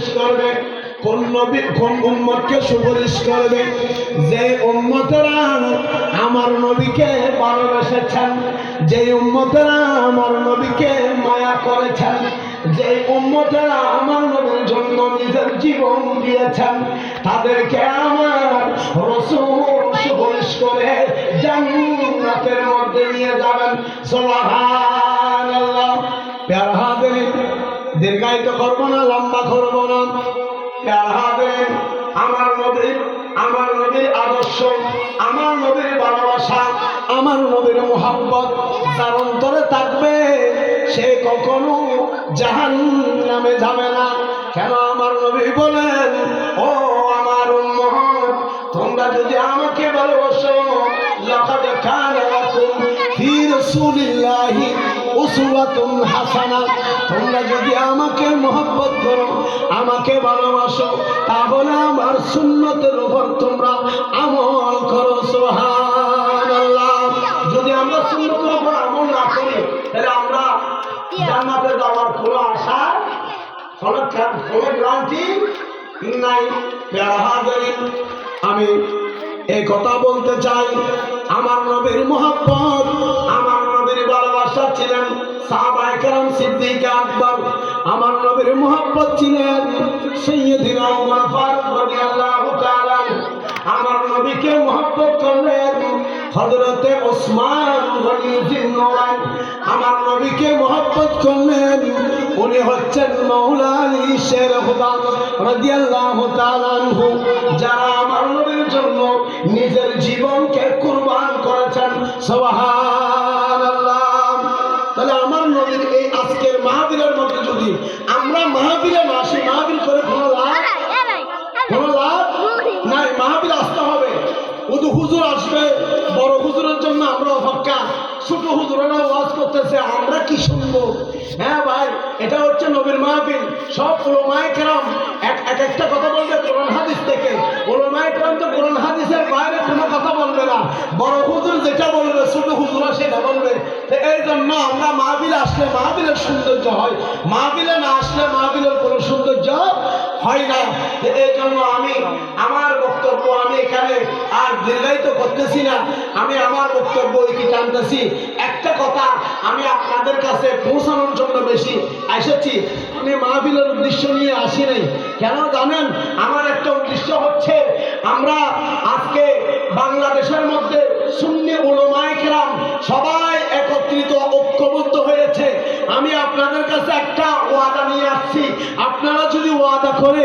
সুপারিশ করবে? কোন নবী কোন উম্মতকে সুপারিশ করবে? যে উম্মতেরা আমার নবীকে ভালোবেসেছেন, যে উম্মতেরা আমার নবীকে মায়া করেছেন, যে উম্মতেরা আমার নবীর জন্য নিজের জীবন দিয়েছেন, তাদেরকে আমার রাসূল সুপারিশ করে জান্নাতের মধ্যে নিয়ে যাবেন। সুবহানাল্লাহ। প্যারা হাজিরিন, দীর্ঘায়িত করব না, লম্বা করব না। প্যারা হাজিরিন, আমার নবীর আদর্শ, আমার নবীর ভালোবাসা, আমার নবীর মুহাব্বত যার অন্তরে থাকবে সে কখনো জাহান্নামে যাবে না। কেন? আমার নবী বলেন, ও আমার উম্মত, তোমরা যদি আমাকে ভালোবাসো, লাকাদ কানা লাকুম ফি রাসূলিল্লাহি উসওয়াতুন হাসানাহ, তোমরা যদি আমাকে মহব্বত করো, আমাকে ভালোবাসো, তাহলে আমার সুন্নতের উপর তোমরা আমল করো। সুবহানাল্লাহ। যদি আমরা সুন্নতের উপর আমল না করি, তাহলে আমরা জান্নাতে যাওয়ার কোনো আশা, কোনো গ্যারান্টি নাই। প্যারা হাজিরিন, আমি এই কথা বলতে চাই, আমার নবীর মুহাব্বত, আমার নবীর ভালোবাসা ছিলেন সাহাবায়ে কেরাম, সিদ্দিক আকবর। আমার নবীর মুহাব্বত ছিলেন সাইয়্যিদুনা ওমর ফারুক রাদিয়াল্লাহু তাআলা। আমার নবীকে মুহাব্বত করলেন হযরতে ওসমান গনি জিন্নাওয়ান। আমার নবীকে মুহাব্বত করলেন উনি হচ্ছেন মাওলা আলী শের খুদা রাদিয়াল্লাহু তাআলা আনহু, যারা আমার নবীর জন্য নিজের জীবনকে কুরবান করেছেন। সুবহানাল্লাহ। তাহলে আমার নবীর এই আজকের মাহফিলের মধ্যে যদি আমরা মাহফিলে না আসি, মাহফিল করে কোনো লাভ নাই। মাহফিল আসতে হবে, শুধু হুজুর আসবে, বড় হুজুরের জন্য আমরা অপেক্ষা, ছোট হুজুরেরা ওয়াজ করতেছে, আমরা কি শুনবো? হ্যাঁ ভাই, এটা হচ্ছে নবীর মাহফিল। সব উলামায়ে কেরাম এক একটা কথা বলবে কোরআন হাদিস থেকে। উলামায়ে কেরাম তো কোরআন হাদিসের বাইরে কোনো কথা বলবে না। বড় হুজুর যেটা বলবে, ছোট হুজুরা সেটা বলবে। এই জন্য আমরা মাহফিলে আসলে মাহফিলের সৌন্দর্য হয়, মাহফিলে না আসলে মাহফিলের কোনো সৌন্দর্য হয় না। এই জন্য আমি আমার বক্তব্য আমি এখানে আর দীর্ঘায়িত করতেছি না। আমি আমার বক্তব্য কি টানতেছি, একটা কথা আমি আপনাদের কাছে পৌঁছানোর জন্য বেশি এসেছি। আমি মাহফিলের উদ্দেশ্য নিয়ে আসি নাই। কেন জানেন? আমার একটা উদ্দেশ্য হচ্ছে, আমরা আজকে বাংলাদেশের মধ্যে সুন্নি উলামায়ে কেরাম সবাই একত্রিত ঐক্যবদ্ধ হয়েছে। আমি আপনাদের কাছে একটা ওয়াদা নিয়ে আসছি, আপনারা যদি ওয়াদা করে